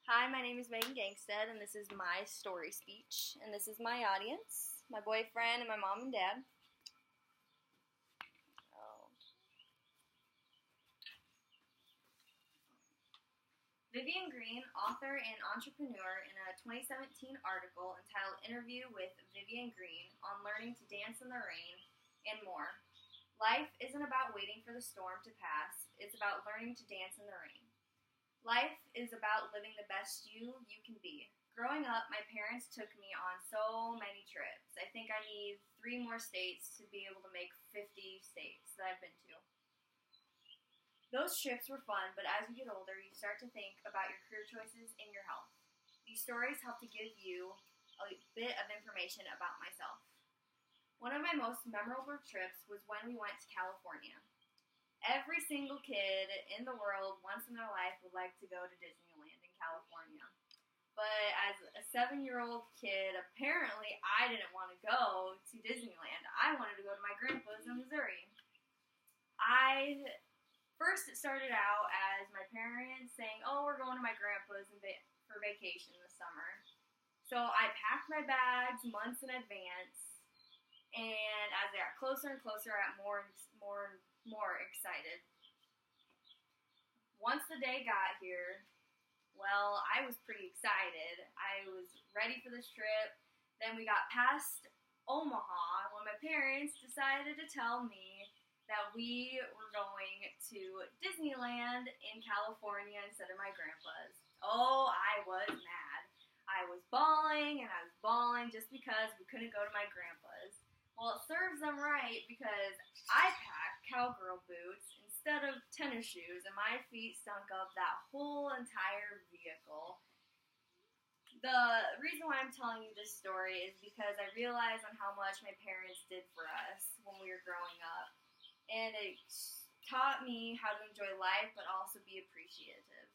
Hi, my name is Megan Gangstead, and this is MyStorySpeech, and this is my audience, my boyfriend, and my mom and dad. Oh. Vivian Green, author and entrepreneur, in a 2017 article entitled Interview with Vivian Green on learning to dance in the rain and more. Life isn't about waiting for the storm to pass, it's about learning to dance in the rain. Life is about living the best you can be. Growing up, my parents took me on so many trips. I think I need 3 more states to be able to make 50 states that I've been to. Those trips were fun, but as you get older, you start to think about your career choices and your health. These stories help to give you a bit of information about myself. One of my most memorable trips was when we went to California. Every single kid in the world once in their life would like to go to Disneyland in California. But as a 7-year-old kid, apparently I didn't want to go to Disneyland. I wanted to go to my grandpa's in Missouri. First it started out as my parents saying, "Oh, we're going to my grandpa's for vacation this summer." So I packed my bags months in advance, and as they got closer and closer, I got more excited. Once the day got here, well, I was pretty excited. I was ready for this trip. Then we got past Omaha when my parents decided to tell me that we were going to Disneyland in California instead of my grandpa's. Oh, I was mad. I was bawling and I was bawling just because we couldn't go to my grandpa's. Well, it serves them right because I packed cowgirl boots instead of tennis shoes, and my feet stunk up that whole entire vehicle. The reason why I'm telling you this story is because I realized on how much my parents did for us when we were growing up, and it taught me how to enjoy life but also be appreciative.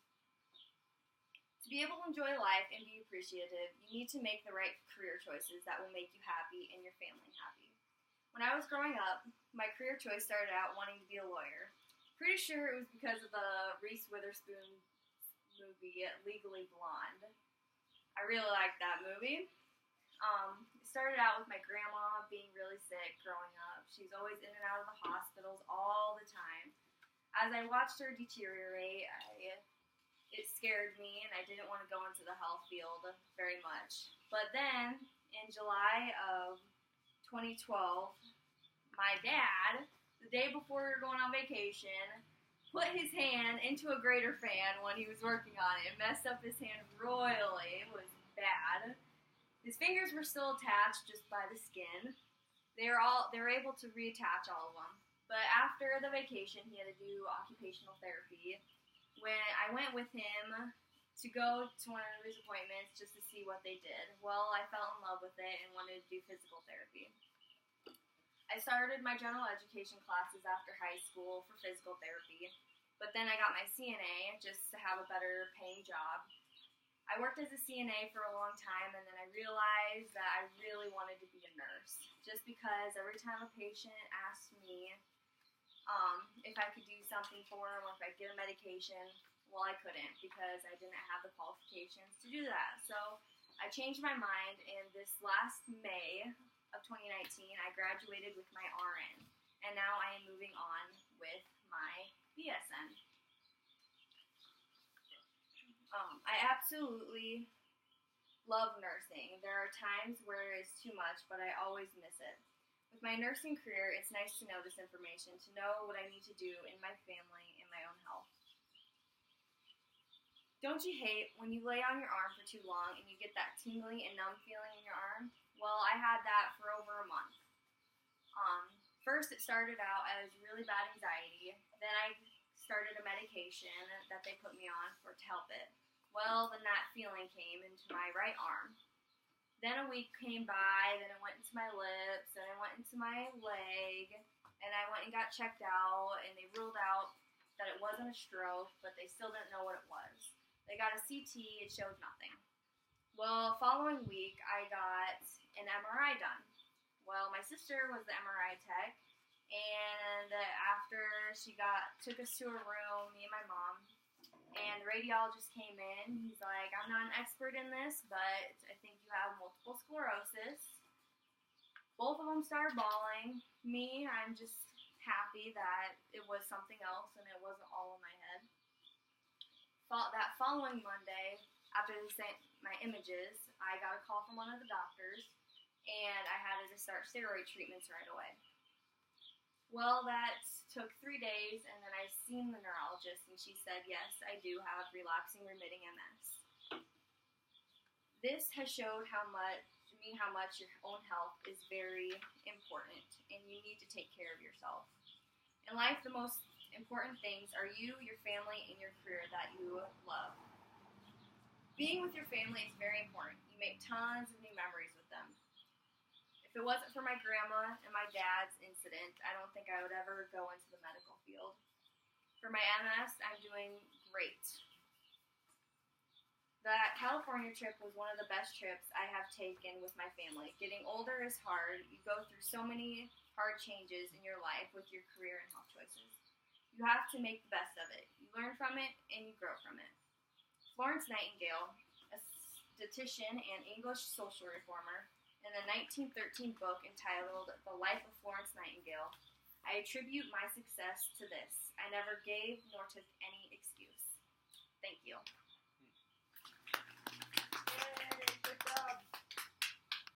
To be able to enjoy life and be appreciative, you need to make the right career choices that will make you happy and your family happy. When I was growing up, my career choice started out wanting to be a lawyer. Pretty sure it was because of the Reese Witherspoon movie, Legally Blonde. I really liked that movie. It started out with my grandma being really sick growing up. She's always in and out of the hospitals all the time. As I watched her deteriorate, it scared me, and I didn't want to go into the health field very much. But then, in July of 2012, my dad, the day before we were going on vacation, put his hand into a grater fan when he was working on it. It messed up his hand royally. It was bad. His fingers were still attached just by the skin. They were able to reattach all of them. But after the vacation, he had to do occupational therapy. When I went with him to go to one of his appointments just to see what they did, well, I fell in love with it and wanted to do physical therapy. I started my general education classes after high school for physical therapy, but then I got my CNA just to have a better paying job. I worked as a CNA for a long time, and then I realized that I really wanted to be a nurse, just because every time a patient asked me if I could do something for them or if I could get a medication, well, I couldn't because I didn't have the qualifications to do that. So I changed my mind, and this last May of 2019, I graduated with my RN, and now I am moving on with my BSN. I absolutely love nursing. There are times where it's too much, but I always miss it. With my nursing career, it's nice to know this information, to know what I need to do in my family and my own health. Don't you hate when you lay on your arm for too long and you get that tingling and numb feeling in your arm? Well, I had that for over a month. First, it started out as really bad anxiety. Then I started a medication that they put me on to help it. Well, then that feeling came into my right arm. Then a week came by, then it went into my lips, then it went into my leg, and I went and got checked out, and they ruled out that it wasn't a stroke, but they still didn't know what it was. They got a CT, it showed nothing. Well, following week, I got an MRI done. Well, my sister was the MRI tech, and after she took us to a room, me and my mom, And the radiologist came in. He's like, I'm not an expert in this, but I think you have multiple sclerosis. Both of them started bawling. Me, I'm just happy that it was something else and it wasn't all in my head. That following Monday, after they sent my images, I got a call from one of the doctors, and I had to start steroid treatments right away. Well, that took 3 days, and then I seen the neurologist, and she said, yes, I do have relapsing remitting MS. This has showed how much your own health is very important, and you need to take care of yourself. In life, the most important things are you, your family, and your career that you love. Being with your family is very important. You make tons of new memories with them. If it wasn't for my grandma and my dad's incident, I don't think I would ever go into the medical field. For my MS, I'm doing great. That California trip was one of the best trips I have taken with my family. Getting older is hard. You go through so many hard changes in your life with your career and health choices. You have to make the best of it. You learn from it and you grow from it. Florence Nightingale, a statistician and English social reformer, in a 1913 book entitled The Life of Florence Nightingale, I attribute my success to this. I never gave nor took any excuse. Thank you. Yay, good job.